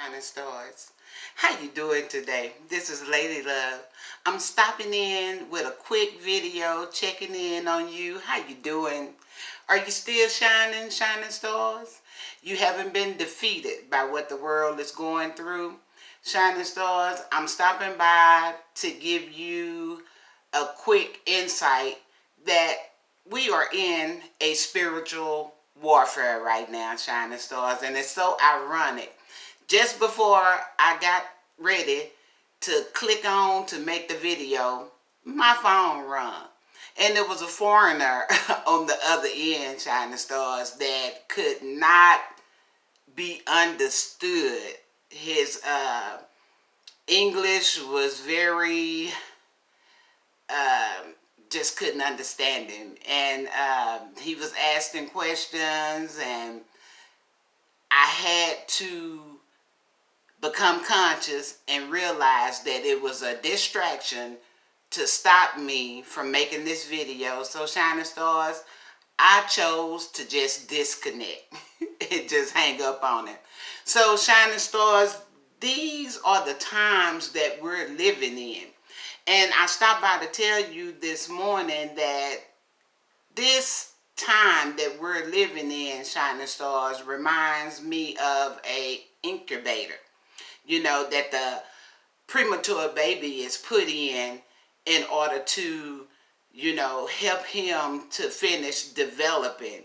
Shining Stars. How you doing today? This is Lady Love. I'm stopping in with a quick video, checking in on you. How you doing? Are you still shining stars? You haven't been defeated by what the world is going through. Shining Stars, I'm stopping by to give you a quick insight that we are in a spiritual warfare right now, Shining Stars, and it's so ironic. Just before I got ready to click on to make the video, my phone rung. And there was a foreigner on the other end, Shining Stars, that could not be understood. His English was very, just couldn't understand him. And he was asking questions, and I had to become conscious and realize that it was a distraction to stop me from making this video. So Shining Stars, I chose to just disconnect and just hang up on it. So Shining Stars, these are the times that we're living in. And I stopped by to tell you this morning that this time that we're living in, Shining Stars, reminds me of a incubator. You know, that the premature baby is put in order to, you know, help him to finish developing.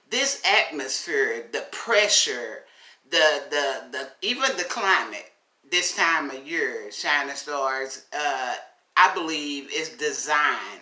This atmosphere, the pressure, the even the climate this time of year, Shining Stars, I believe is designed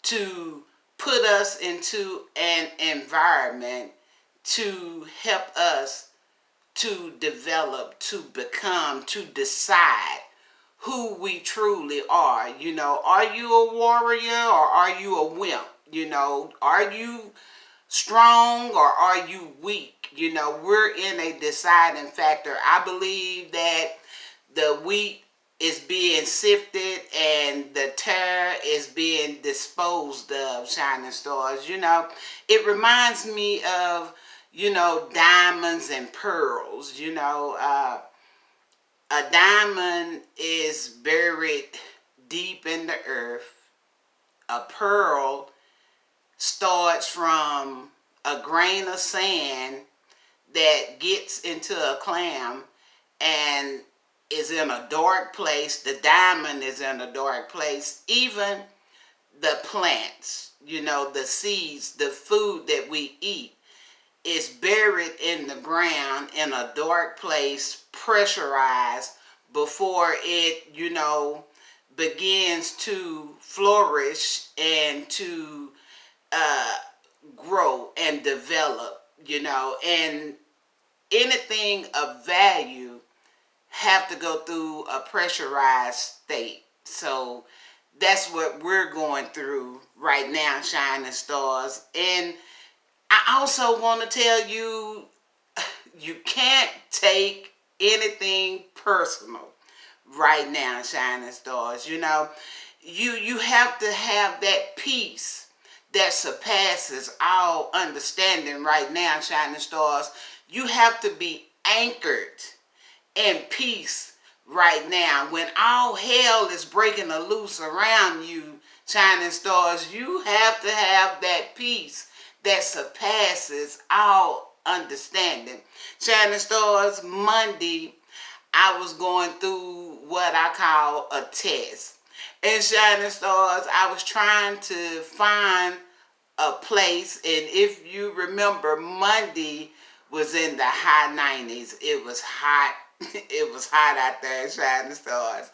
to put us into an environment to help us to develop, to become, to decide who we truly are. You know, are you a warrior or are you a wimp? You know, are you strong or are you weak? You know, we're in a deciding factor. I believe that the wheat is being sifted and the tare is being disposed of, Shining Stars. You know, it reminds me of, you know, diamonds and pearls. You know, a diamond is buried deep in the earth. A pearl starts from a grain of sand that gets into a clam and is in a dark place. The diamond is in a dark place. Even the plants, you know, the seeds, the food that we eat, is buried in the ground in a dark place, pressurized before it, you know, begins to flourish and to grow and develop, you know. And anything of value have to go through a pressurized state. So that's what we're going through right now, Shining Stars. And I also want to tell you, you can't take anything personal right now, Shining Stars. You know, you have to have that peace that surpasses all understanding right now, Shining Stars. You have to be anchored in peace right now. When all hell is breaking loose around you, Shining Stars, you have to have that peace that surpasses all understanding. Shining Stars, Monday, I was going through what I call a test. And Shining Stars, I was trying to find a place, and if you remember, Monday was in the high 90s. It was hot. It was hot out there, Shining Stars.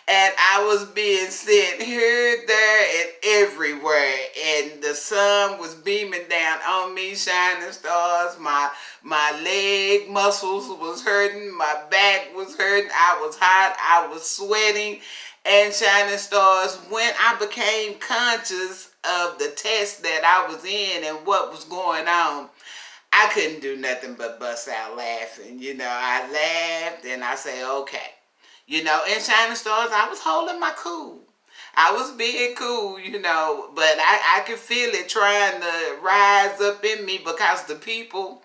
And I was being sent here, there, and everywhere. And the sun was beaming down on me, Shining Stars. My leg muscles was hurting. My back was hurting. I was hot. I was sweating. And Shining Stars, when I became conscious of the test that I was in and what was going on, I couldn't do nothing but bust out laughing. You know, I laughed and I say, okay. You know, in Shining Stars, I was holding my cool. I was being cool, you know, but I could feel it trying to rise up in me because the people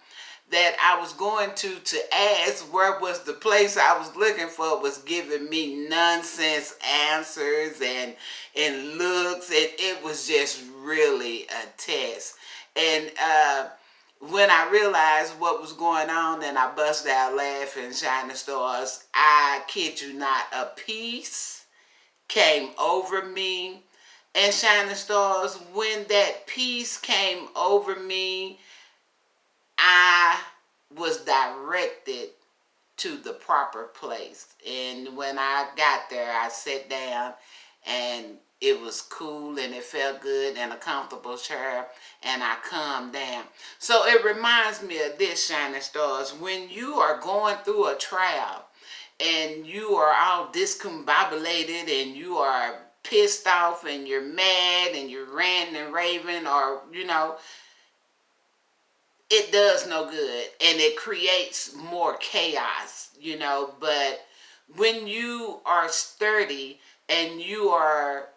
that I was going to ask where was the place I was looking for was giving me nonsense answers and looks, and it was just really a test. And when I realized what was going on and I busted out laughing, shining stars, I kid you not, a peace came over me. And shining stars, when that peace came over me, I was directed to the proper place. And when I got there, I sat down and it was cool and it felt good and a comfortable chair, and I calmed down. So it reminds me of this, shining stars. When you are going through a trial and you are all discombobulated and you are pissed off and you're mad and you're ranting and raving, or it does no good and it creates more chaos, but when you are sturdy and you are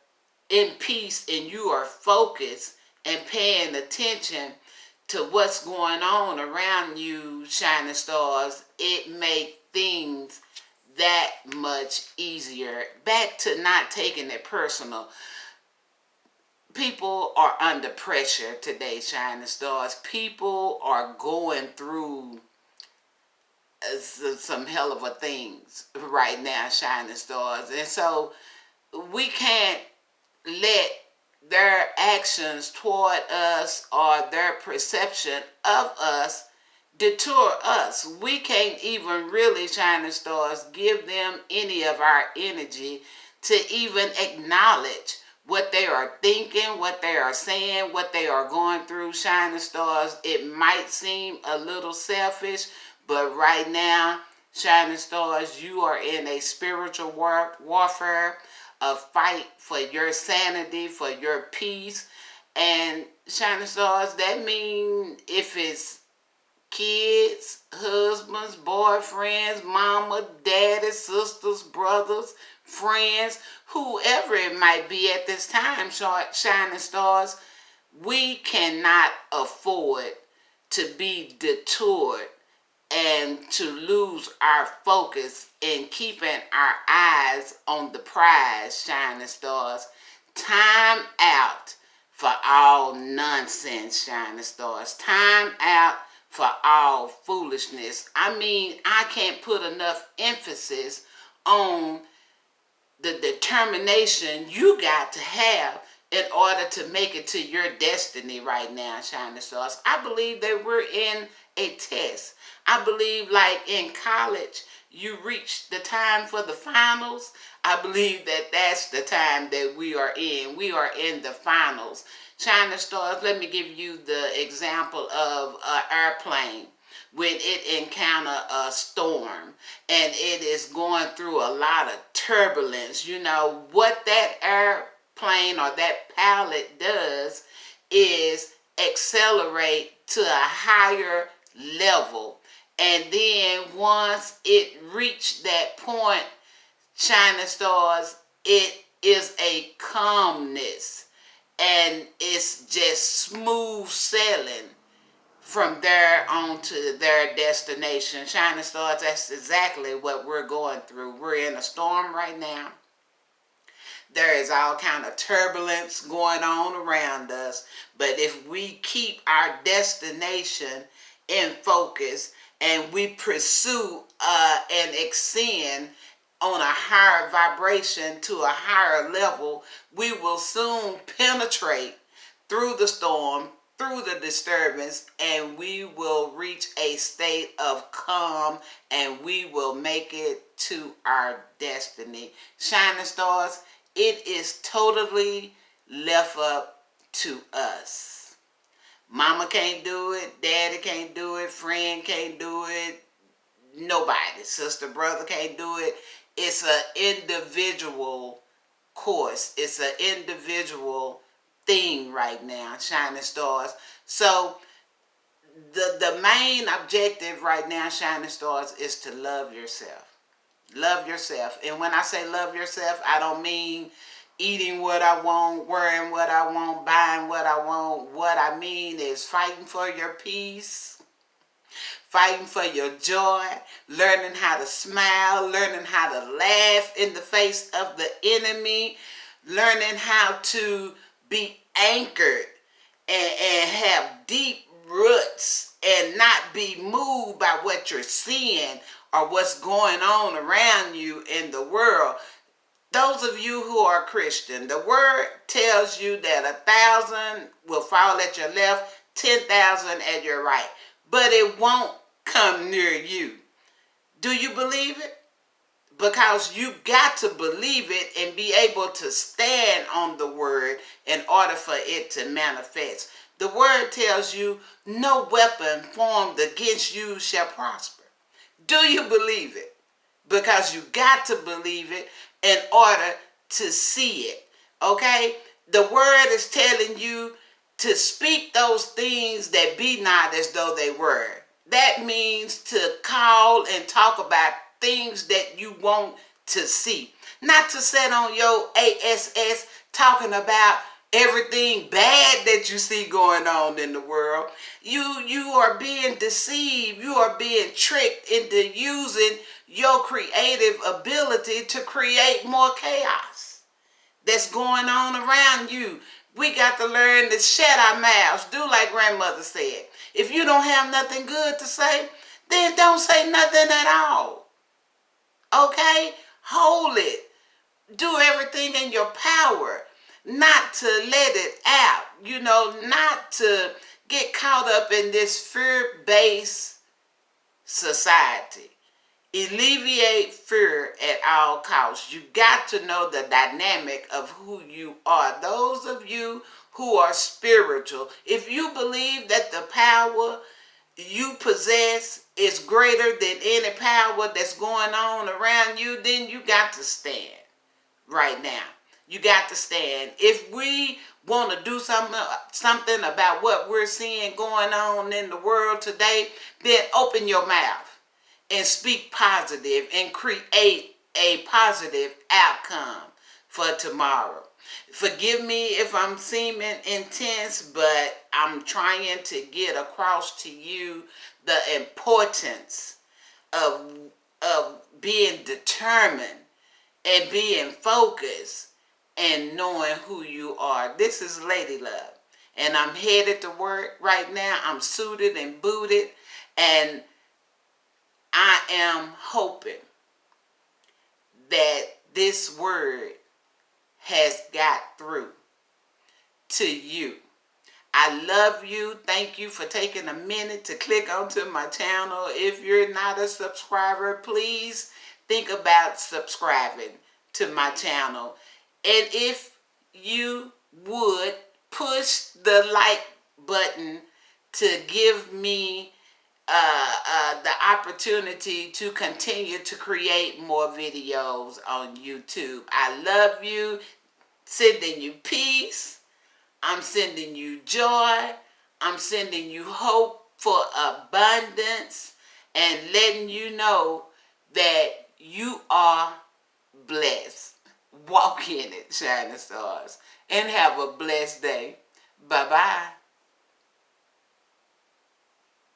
in peace and you are focused and paying attention to what's going on around you, shining stars, it makes things that much easier. Back to not taking it personal. People are under pressure today, shining stars. People are going through some hell of a things right now, shining stars. And so we can't let their actions toward us or their perception of us detour us. We can't even really, shining stars, give them any of our energy to even acknowledge what they are thinking, what they are saying, what they are going through, shining stars. It might seem a little selfish, but right now, shining stars, you are in a spiritual warfare, a fight for your sanity, for your peace. And shining stars, that means if it's kids, husbands, boyfriends, mama, daddy, sisters, brothers, friends, whoever it might be at this time, shining stars, we cannot afford to be detoured and to lose our focus in keeping our eyes on the prize, shining stars. Time out for all nonsense, shining stars. Time out for all foolishness. I mean, I can't put enough emphasis on the determination you got to have in order to make it to your destiny right now, shining stars. I believe that we're in a test. I believe, like in college, you reach the time for the finals. I believe that that's the time that we are in. We are in the finals. Shining stars, let me give you the example of an airplane when it encounters a storm and it is going through a lot of turbulence. What that airplane or that pilot does is accelerate to a higher level. And then once it reached that point, shining stars, it is a calmness and it's just smooth sailing from there on to their destination. Shining stars, that's exactly what we're going through. We're in a storm right now. There is all kind of turbulence going on around us. But if we keep our destination in focus and we pursue and ascend on a higher vibration to a higher level, we will soon penetrate through the storm, through the disturbance, and we will reach a state of calm and we will make it to our destiny. Shining stars, it is totally left up to us. Mama can't do it, daddy can't do it, friend can't do it, nobody, sister, brother can't do it. It's an individual course. It's an individual thing right now, shining stars. So the main objective right now, shining stars, is to love yourself. Love yourself. And when I say love yourself, I don't mean eating what I want, wearing what I want, buying what I want. What I mean is fighting for your peace, fighting for your joy, learning how to smile, learning how to laugh in the face of the enemy, learning how to be anchored and have deep roots and not be moved by what you're seeing or what's going on around you in the world. Those of you who are Christian, the word tells you that 1,000 will fall at your left, 10,000 at your right, but it won't come near you. Do you believe it? Because you got to believe it and be able to stand on the word in order for it to manifest. The word tells you no weapon formed against you shall prosper. Do you believe it? Because you got to believe it in order to see it. Okay? The word is telling you to speak those things that be not as though they were. That means to call and talk about things that you want to see. Not to sit on your ASS talking about everything bad that you see going on in the world. You are being deceived. You are being tricked into using your creative ability to create more chaos that's going on around you. We got to learn to shut our mouths. Do like grandmother said. If you don't have nothing good to say, then don't say nothing at all. Okay? Hold it. Do everything in your power not to let it out. Not to get caught up in this fear-based society. Alleviate fear at all costs. You got to know the dynamic of who you are. Those of you who are spiritual, if you believe that the power you possess is greater than any power that's going on around you, then you got to stand right now. You got to stand. If we want to do something about what we're seeing going on in the world today, then open your mouth and speak positive and create a positive outcome for tomorrow. Forgive me if I'm seeming intense, but I'm trying to get across to you the importance of being determined and being focused and knowing who you are. This is Lady Love, and I'm headed to work right now. I'm suited and booted, and I am hoping that this word has got through to you. I love you. Thank you for taking a minute to click onto my channel. If you're not a subscriber, please think about subscribing to my channel. And if you would push the like button to give me the opportunity to continue to create more videos on YouTube. I love you. Sending you peace. I'm sending you joy. I'm sending you hope for abundance, and letting you know that you are blessed. Walk in it, shining stars, and have a blessed day. Bye-bye.